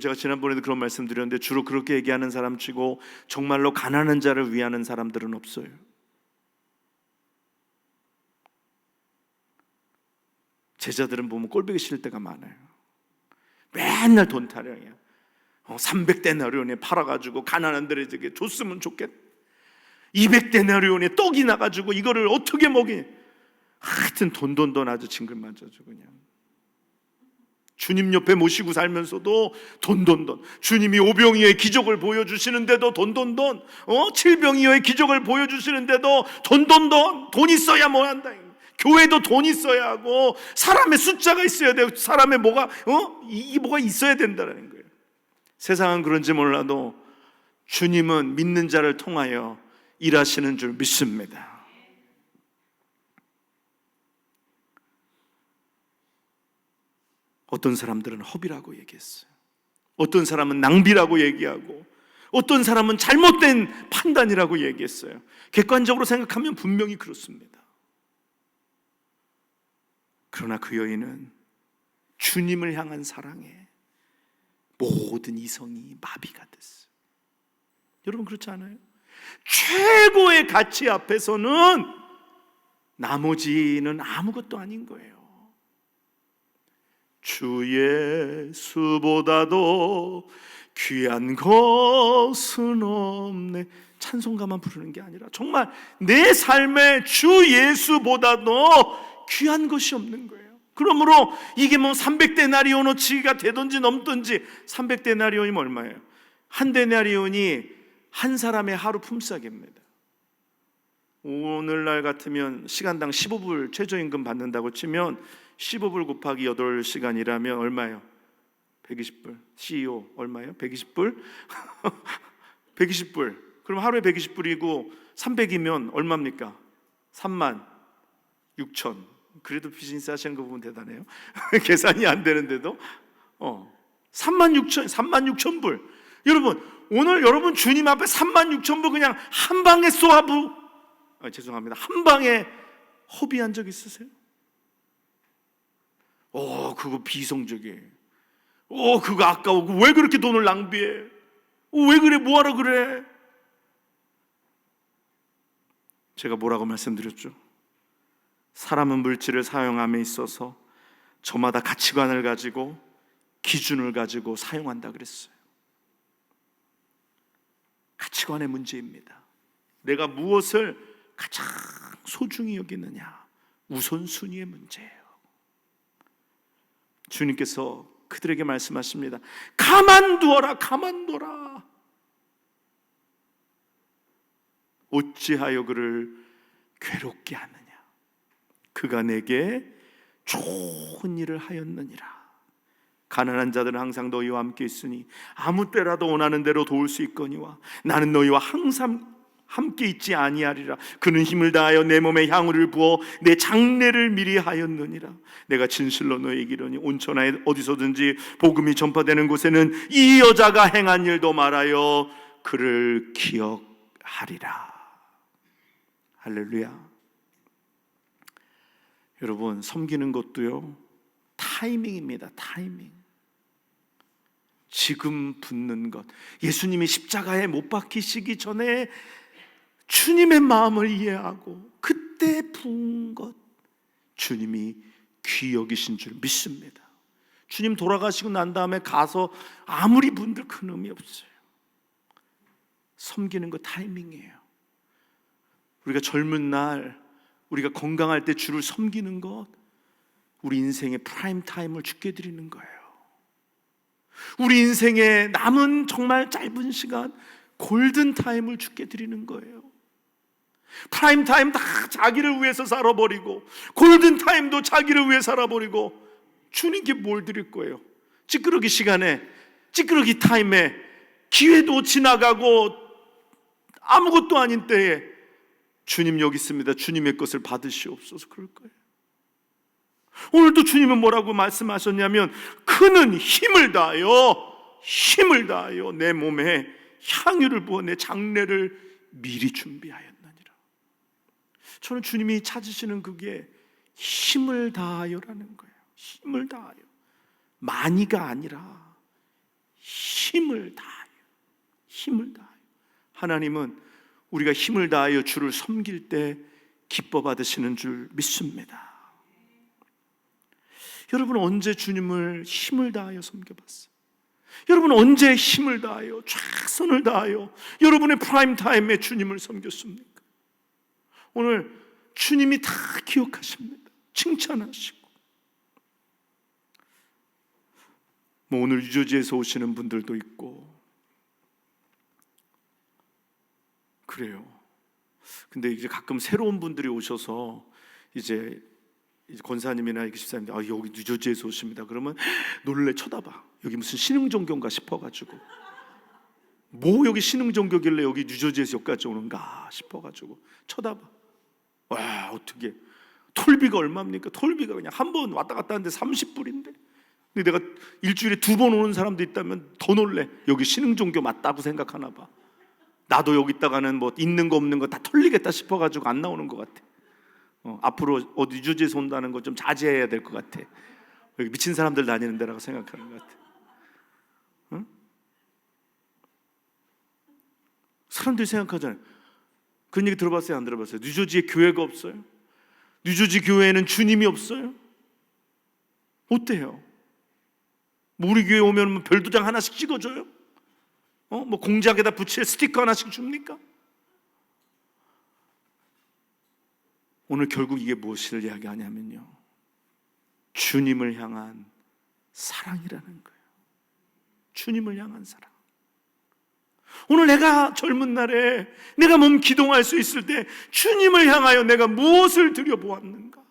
제가 지난번에도 그런 말씀 드렸는데 주로 그렇게 얘기하는 사람 치고 정말로 가난한 자를 위하는 사람들은 없어요. 제자들은 보면 꼴보기 싫을 때가 많아요. 맨날 돈 타령이야. 300데나리온에 팔아가지고 가난한 데에게 줬으면 좋겠다. 200데나리온에 떡이 나가지고 이거를 어떻게 먹이. 하여튼 돈 아주 징글맞아져 그냥. 주님 옆에 모시고 살면서도 돈. 주님이 오병이어의 기적을 보여주시는데도 돈. 칠병이어의 기적을 보여주시는데도 돈. 돈 있어야 뭐 한다. 교회도 돈 있어야 하고 사람의 숫자가 있어야 되고 사람의 뭐가 이 뭐가 있어야 된다는 거예요. 세상은 그런지 몰라도 주님은 믿는 자를 통하여 일하시는 줄 믿습니다. 어떤 사람들은 허비라고 얘기했어요. 어떤 사람은 낭비라고 얘기하고 어떤 사람은 잘못된 판단이라고 얘기했어요. 객관적으로 생각하면 분명히 그렇습니다. 그러나 그 여인은 주님을 향한 사랑에 모든 이성이 마비가 됐어요. 여러분 그렇지 않아요? 최고의 가치 앞에서는 나머지는 아무것도 아닌 거예요. 주 예수보다도 귀한 것은 없네. 찬송가만 부르는 게 아니라 정말 내 삶에 주 예수보다도 귀한 것이 없는 거예요. 그러므로 이게 뭐 300데나리온어치가 되든지 넘든지 300데나리온이면 얼마예요? 한 데나리온이 한 사람의 하루 품삯입니다. 오늘날 같으면 시간당 15불 최저임금 받는다고 치면 15불 곱하기 8시간이라면 얼마예요? 120불. CEO 얼마예요? 120불? 120불. 그럼 하루에 120불이고 300이면 얼마입니까? 36,000. 그래도 비즈니스 하시는 거 보면 대단해요. 계산이 안 되는데도 36,000불. 여러분 오늘 여러분 주님 앞에 36,000불 그냥 한 방에 쏘아부 죄송합니다. 한 방에 허비한 적 있으세요? 그거 비성적이에요. 그거 아까워. 왜 그렇게 돈을 낭비해? 왜 그래? 뭐하러 그래? 제가 뭐라고 말씀드렸죠? 사람은 물질을 사용함에 있어서 저마다 가치관을 가지고 기준을 가지고 사용한다 그랬어요. 가치관의 문제입니다. 내가 무엇을 가장 소중히 여기느냐, 우선순위의 문제예요. 주님께서 그들에게 말씀하십니다. 가만두어라. 어찌하여 그를 괴롭게 하느냐. 그가 내게 좋은 일을 하였느니라. 가난한 자들은 항상 너희와 함께 있으니 아무 때라도 원하는 대로 도울 수 있거니와 나는 너희와 항상 함께 있지 아니하리라. 그는 힘을 다하여 내 몸에 향유를 부어 내 장례를 미리 하였느니라. 내가 진실로 너희에게 이르노니 온천하에 어디서든지 복음이 전파되는 곳에는 이 여자가 행한 일도 말하여 그를 기억하리라. 할렐루야. 여러분 섬기는 것도요 타이밍입니다. 타이밍. 지금 붙는 것. 예수님이 십자가에 못 박히시기 전에 주님의 마음을 이해하고 그때 부은 것 주님이 귀히 여기신 줄 믿습니다. 주님 돌아가시고 난 다음에 가서 아무리 분들 큰 의미 없어요. 섬기는 거 타이밍이에요. 우리가 젊은 날 우리가 건강할 때 주를 섬기는 것 우리 인생의 프라임 타임을 주께 드리는 거예요. 우리 인생의 남은 정말 짧은 시간 골든 타임을 주께 드리는 거예요. 프라임 타임 다 자기를 위해서 살아버리고 골든 타임도 자기를 위해 살아버리고 주님께 뭘 드릴 거예요? 찌끄러기 시간에 찌끄러기 타임에 기회도 지나가고 아무것도 아닌 때에 주님 여기 있습니다. 주님의 것을 받으시옵소서 그럴 거예요. 오늘도 주님은 뭐라고 말씀하셨냐면 그는 힘을 다하여 내 몸에 향유를 부어 내 장례를 미리 준비하였느니라. 저는 주님이 찾으시는 그게 힘을 다하여라는 거예요. 힘을 다하여. 많이가 아니라 힘을 다하여. 하나님은 우리가 힘을 다하여 주를 섬길 때 기뻐 받으시는 줄 믿습니다. 여러분 언제 주님을 힘을 다하여 섬겨봤어요? 여러분 언제 힘을 다하여 최선을 다하여 여러분의 프라임 타임에 주님을 섬겼습니까? 오늘 주님이 다 기억하십니다. 칭찬하시고. 뭐 오늘 유저지에서 오시는 분들도 있고 그래요. 근데 이제 가끔 새로운 분들이 오셔서 이제 권사님이나 집사님들 여기 뉴저지에서 오십니다. 그러면 놀래 쳐다봐. 여기 무슨 신흥종교인가 싶어가지고 뭐 여기 신흥종교길래 여기 뉴저지에서 여기까지 오는가 싶어가지고 쳐다봐. 와 어떻게 톨비가 얼마입니까? 톨비가 그냥 한 번 왔다 갔다 하는데 30불인데 근데 내가 일주일에 2번 오는 사람도 있다면 더 놀래. 여기 신흥종교 맞다고 생각하나 봐. 나도 여기 있다가는 뭐 있는 거 없는 거 다 털리겠다 싶어가지고 안 나오는 것 같아. 앞으로 어디 뉴저지에서 온다는 거 좀 자제해야 될 것 같아. 여기 미친 사람들 다니는 데라고 생각하는 것 같아. 응? 사람들이 생각하잖아요. 그런 얘기 들어봤어요? 안 들어봤어요? 뉴저지에 교회가 없어요? 뉴저지 교회에는 주님이 없어요? 어때요? 뭐 우리 교회 오면 별도장 하나씩 찍어줘요? 뭐 공작에다 붙일 스티커 하나씩 줍니까? 오늘 결국 이게 무엇을 이야기하냐면요, 주님을 향한 사랑이라는 거예요. 주님을 향한 사랑. 오늘 내가 젊은 날에 내가 몸 기동할 수 있을 때 주님을 향하여 내가 무엇을 드려보았는가?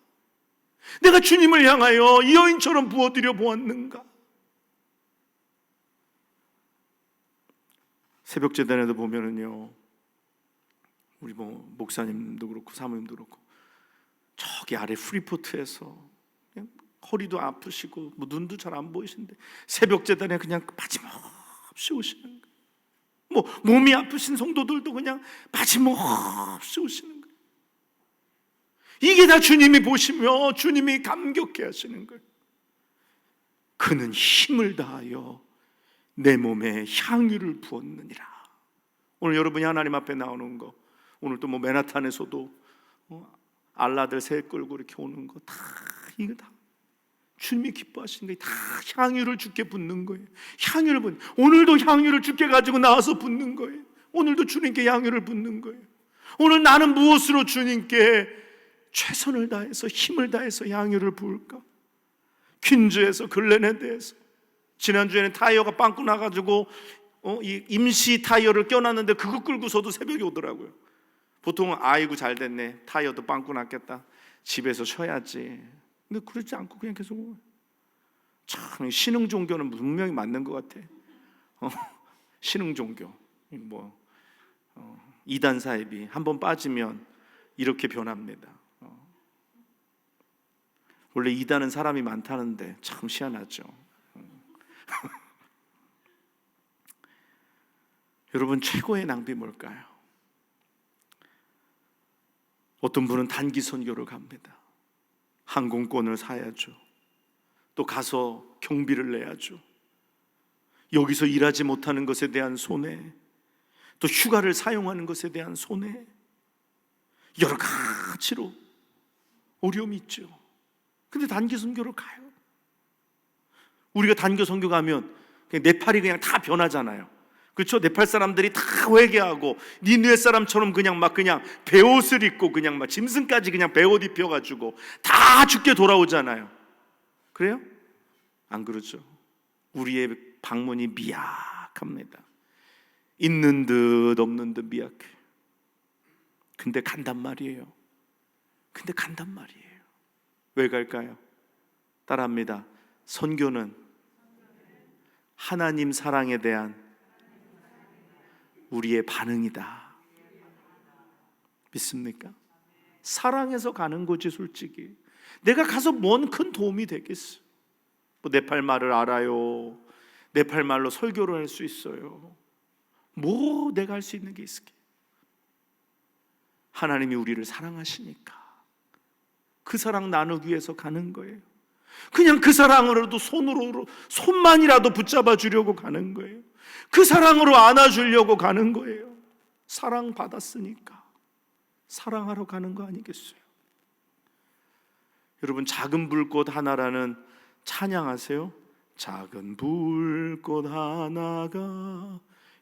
내가 주님을 향하여 이 여인처럼 부어드려 보았는가? 새벽 제단에도 보면은요, 우리 뭐 목사님도 그렇고 사모님도 그렇고 저기 아래 프리포트에서 그냥 허리도 아프시고 뭐 눈도 잘 안 보이신데 새벽 제단에 그냥 빠짐없이 오시는 거예요. 뭐 몸이 아프신 성도들도 그냥 빠짐없이 오시는 거예요. 이게 다 주님이 보시며 주님이 감격해 하시는 거예요. 그는 힘을 다하여 내 몸에 향유를 부었느니라. 오늘 여러분이 하나님 앞에 나오는 거, 오늘 또 뭐 맨하탄에서도 알라들 새 끌고 이렇게 오는 거 다 이거 다 주님이 기뻐하시는 게 다 향유를 주께 붓는 거예요. 향유를 붓는, 오늘도 향유를 주께 가지고 나와서 붓는 거예요. 오늘도 주님께 향유를 붓는 거예요. 오늘 나는 무엇으로 주님께 최선을 다해서 힘을 다해서 향유를 부을까? 퀸즈에서 글렌헤드에서 지난주에는 타이어가 빵꾸 나가지고 이 임시 타이어를 껴놨는데 그거 끌고서도 새벽에 오더라고요. 보통은 아이고 잘 됐네, 타이어도 빵꾸 났겠다, 집에서 쉬어야지. 근데 그러지 않고 그냥 계속 오고. 참 신흥 종교는 분명히 맞는 것 같아. 신흥 종교 뭐 이단 사입이 한번 빠지면 이렇게 변합니다. 원래 이단은 사람이 많다는데 참 희한하죠. 여러분, 최고의 낭비 뭘까요? 어떤 분은 단기 선교를 갑니다. 항공권을 사야죠. 또 가서 경비를 내야죠. 여기서 일하지 못하는 것에 대한 손해, 또 휴가를 사용하는 것에 대한 손해, 여러 가지로 어려움이 있죠. 근데 단기 선교를 가요. 우리가 단기 선교 가면 그냥 네팔이 그냥 다 변하잖아요. 그렇죠? 네팔 사람들이 다 회개하고 니느웨 사람처럼 그냥 베옷을 입고 그냥 막 짐승까지 그냥 베옷 입혀가지고 다 죽게 돌아오잖아요. 그래요? 안 그러죠. 우리의 방문이 미약합니다. 있는 듯 없는 듯 미약해. 근데 간단 말이에요. 왜 갈까요? 따라합니다. 선교는 하나님 사랑에 대한 우리의 반응이다. 믿습니까? 사랑해서 가는 거지. 솔직히 내가 가서 뭔 큰 도움이 되겠어? 뭐 네팔 말을 알아요, 네팔 말로 설교를 할 수 있어요, 뭐 내가 할 수 있는 게 있을게? 하나님이 우리를 사랑하시니까 그 사랑 나누기 위해서 가는 거예요. 그냥 그 사랑으로도 손만이라도 붙잡아 주려고 가는 거예요. 그 사랑으로 안아주려고 가는 거예요. 사랑 받았으니까 사랑하러 가는 거 아니겠어요? 여러분, 작은 불꽃 하나라는 찬양하세요. 작은 불꽃 하나가,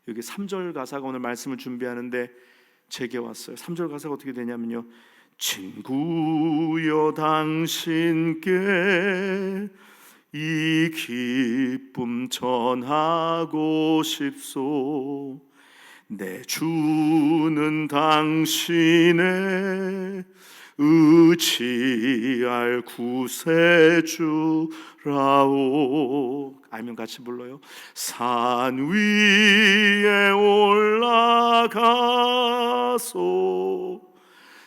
여기 3절 가사가 오늘 말씀을 준비하는데 제게 왔어요. 3절 가사가 어떻게 되냐면요, 친구여 당신께 이 기쁨 전하고 싶소. 내 주는 당신의 의지할 구세주라오. 알면 같이 불러요. 산 위에 올라가서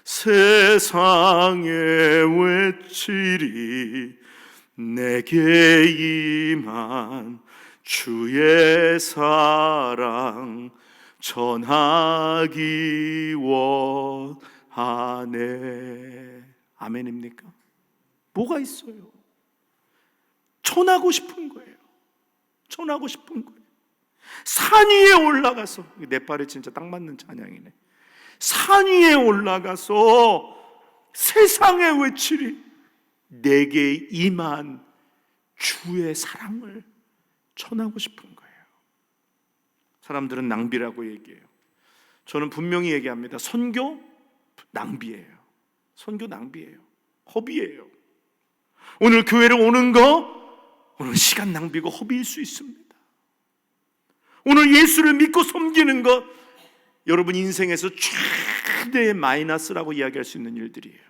세상에 외치리. 내게 임한 주의 사랑 전하기 원하네. 아멘입니까? 뭐가 있어요? 전하고 싶은 거예요. 전하고 싶은 거예요. 산 위에 올라가서, 내 발에 진짜 딱 맞는 찬양이네. 산 위에 올라가서 세상에 외치리. 내게 임한 주의 사랑을 전하고 싶은 거예요. 사람들은 낭비라고 얘기해요. 저는 분명히 얘기합니다. 선교 낭비예요. 선교 낭비예요. 허비예요. 오늘 교회를 오는 거, 오늘 시간 낭비고 허비일 수 있습니다. 오늘 예수를 믿고 섬기는 것, 여러분 인생에서 최대의 마이너스라고 이야기할 수 있는 일들이에요.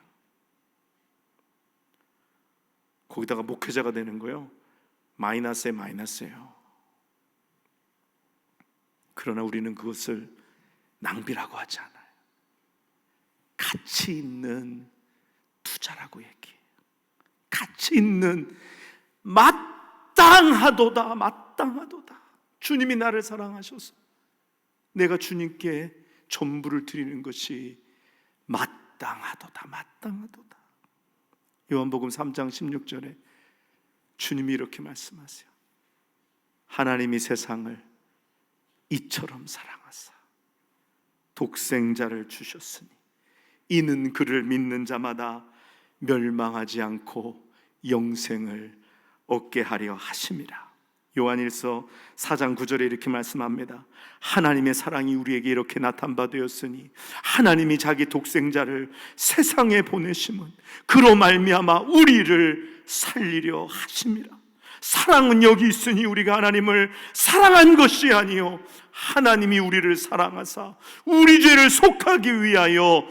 거기다가 목회자가 되는 거요, 마이너스에 마이너스예요. 그러나 우리는 그것을 낭비라고 하지 않아요. 가치 있는 투자라고 얘기해요. 가치 있는, 마땅하도다, 마땅하도다. 주님이 나를 사랑하셔서 내가 주님께 전부를 드리는 것이 마땅하도다, 마땅하도다. 요한복음 3장 16절에 주님이 이렇게 말씀하세요. 하나님이 세상을 이처럼 사랑하사 독생자를 주셨으니 이는 그를 믿는 자마다 멸망하지 않고 영생을 얻게 하려 하심이라. 요한일서 4장 9절에 이렇게 말씀합니다. 하나님의 사랑이 우리에게 이렇게 나타난 바 되었으니 하나님이 자기 독생자를 세상에 보내심은 그로 말미암아 우리를 살리려 하심이라. 사랑은 여기 있으니 우리가 하나님을 사랑한 것이 아니요 하나님이 우리를 사랑하사 우리 죄를 속하기 위하여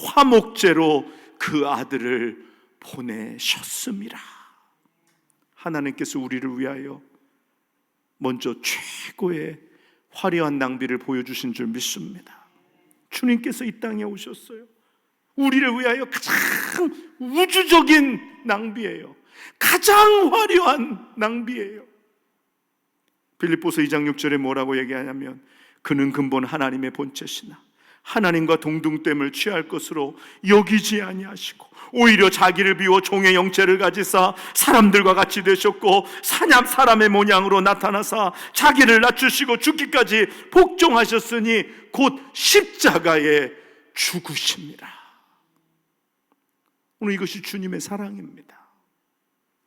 화목제로 그 아들을 보내셨음이라. 하나님께서 우리를 위하여 먼저 최고의 화려한 낭비를 보여주신 줄 믿습니다. 주님께서 이 땅에 오셨어요. 우리를 위하여 가장 우주적인 낭비예요. 가장 화려한 낭비예요. 빌립보서 2장 6절에 뭐라고 얘기하냐면 그는 근본 하나님의 본체시나 하나님과 동등됨을 취할 것으로 여기지 아니하시고 오히려 자기를 비워 종의 형체를 가지사 사람들과 같이 되셨고 사람의 모양으로 나타나사 자기를 낮추시고 죽기까지 복종하셨으니 곧 십자가에 죽으십니다. 오늘 이것이 주님의 사랑입니다.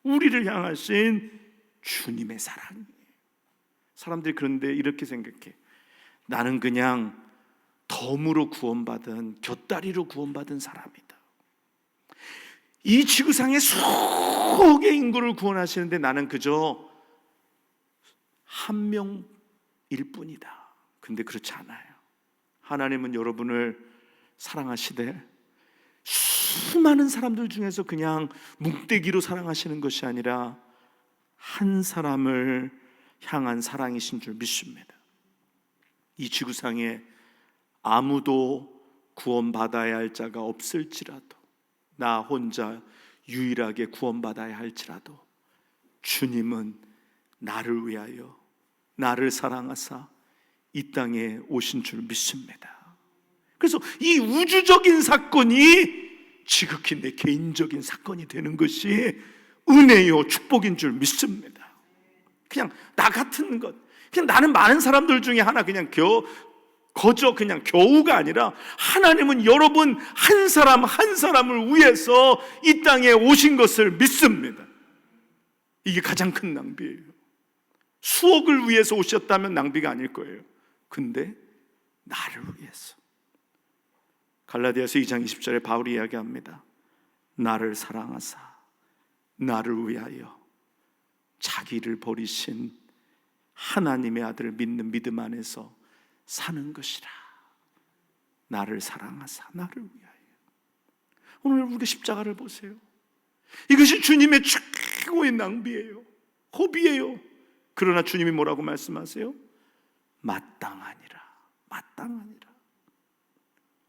우리를 향하신 주님의 사랑이에요. 사람들이 그런데 이렇게 생각해. 나는 그냥 덤으로 구원받은, 곁다리로 구원받은 사람이다. 이 지구상의 수억의 인구를 구원하시는데 나는 그저 한 명일 뿐이다. 근데 그렇지 않아요. 하나님은 여러분을 사랑하시되 수많은 사람들 중에서 그냥 뭉떼기로 사랑하시는 것이 아니라 한 사람을 향한 사랑이신 줄 믿습니다. 이 지구상에 아무도 구원받아야 할 자가 없을지라도 나 혼자 유일하게 구원받아야 할지라도 주님은 나를 위하여 나를 사랑하사 이 땅에 오신 줄 믿습니다. 그래서 이 우주적인 사건이 지극히 내 개인적인 사건이 되는 것이 은혜요 축복인 줄 믿습니다. 그냥 나 같은 것, 그냥 나는 많은 사람들 중에 하나, 그냥 그냥 겨우가 아니라 하나님은 여러분 한 사람 한 사람을 위해서 이 땅에 오신 것을 믿습니다. 이게 가장 큰 낭비예요. 수억을 위해서 오셨다면 낭비가 아닐 거예요. 근데 나를 위해서. 갈라디아서 2장 20절에 바울이 이야기합니다. 나를 사랑하사 나를 위하여 자기를 버리신 하나님의 아들을 믿는 믿음 안에서 사는 것이라. 나를 사랑하사 나를 위하여. 오늘 우리 십자가를 보세요. 이것이 주님의 최고의 낭비예요. 허비예요. 그러나 주님이 뭐라고 말씀하세요? 마땅하니라. 마땅하니라.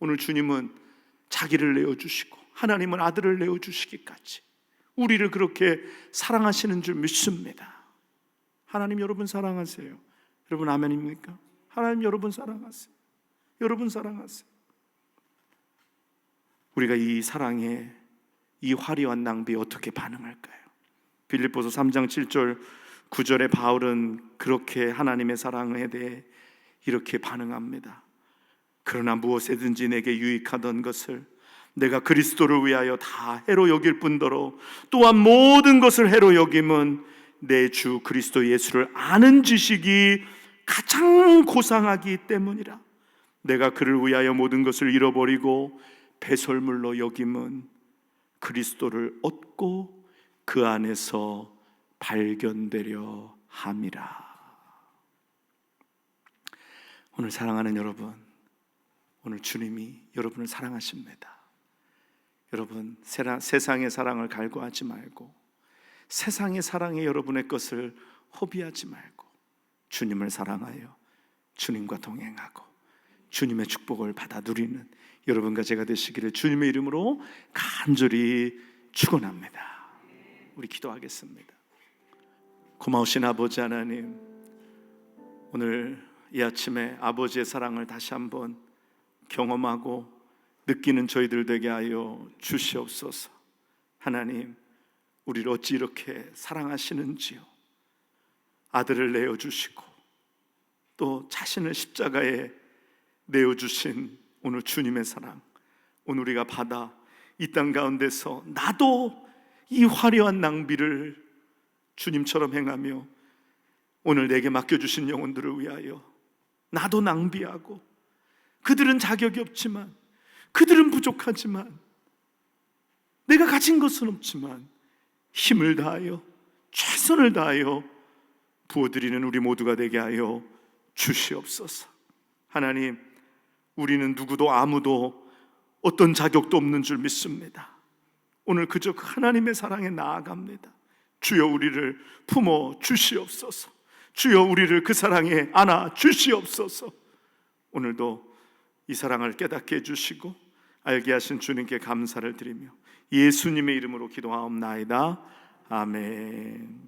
오늘 주님은 자기를 내어주시고 하나님은 아들을 내어주시기까지 우리를 그렇게 사랑하시는 줄 믿습니다. 하나님 여러분 사랑하세요. 여러분 아멘입니까? 하나님 여러분 사랑하세요. 여러분 사랑하세요. 우리가 이 사랑에, 이 화려한 낭비에 어떻게 반응할까요? 빌립보서 3장 7절 9절에 바울은 그렇게 하나님의 사랑에 대해 이렇게 반응합니다. 그러나 무엇에든지 내게 유익하던 것을 내가 그리스도를 위하여 다 해로 여길 뿐더러 또한 모든 것을 해로 여김은 내 주 그리스도 예수를 아는 지식이 가장 고상하기 때문이라. 내가 그를 위하여 모든 것을 잃어버리고 배설물로 여김은 그리스도를 얻고 그 안에서 발견되려 함이라. 오늘 사랑하는 여러분, 오늘 주님이 여러분을 사랑하십니다. 여러분 세상의 사랑을 갈구하지 말고 세상의 사랑에 여러분의 것을 허비하지 말고 주님을 사랑하여 주님과 동행하고 주님의 축복을 받아 누리는 여러분과 제가 되시기를 주님의 이름으로 간절히 축원합니다. 우리 기도하겠습니다. 고마우신 아버지 하나님, 오늘 이 아침에 아버지의 사랑을 다시 한번 경험하고 느끼는 저희들 되게 하여 주시옵소서. 하나님, 우리를 어찌 이렇게 사랑하시는지요. 아들을 내어주시고 또 자신을 십자가에 내어주신 오늘 주님의 사랑, 오늘 우리가 받아 이 땅 가운데서 나도 이 화려한 낭비를 주님처럼 행하며 오늘 내게 맡겨주신 영혼들을 위하여 나도 낭비하고, 그들은 자격이 없지만, 그들은 부족하지만, 내가 가진 것은 없지만 힘을 다하여 최선을 다하여 부어드리는 우리 모두가 되게 하여 주시옵소서. 하나님, 우리는 누구도 아무도 어떤 자격도 없는 줄 믿습니다. 오늘 그저 그 하나님의 사랑에 나아갑니다. 주여 우리를 품어 주시옵소서. 주여 우리를 그 사랑에 안아 주시옵소서. 오늘도 이 사랑을 깨닫게 해주시고 알게 하신 주님께 감사를 드리며 예수님의 이름으로 기도하옵나이다. 아멘.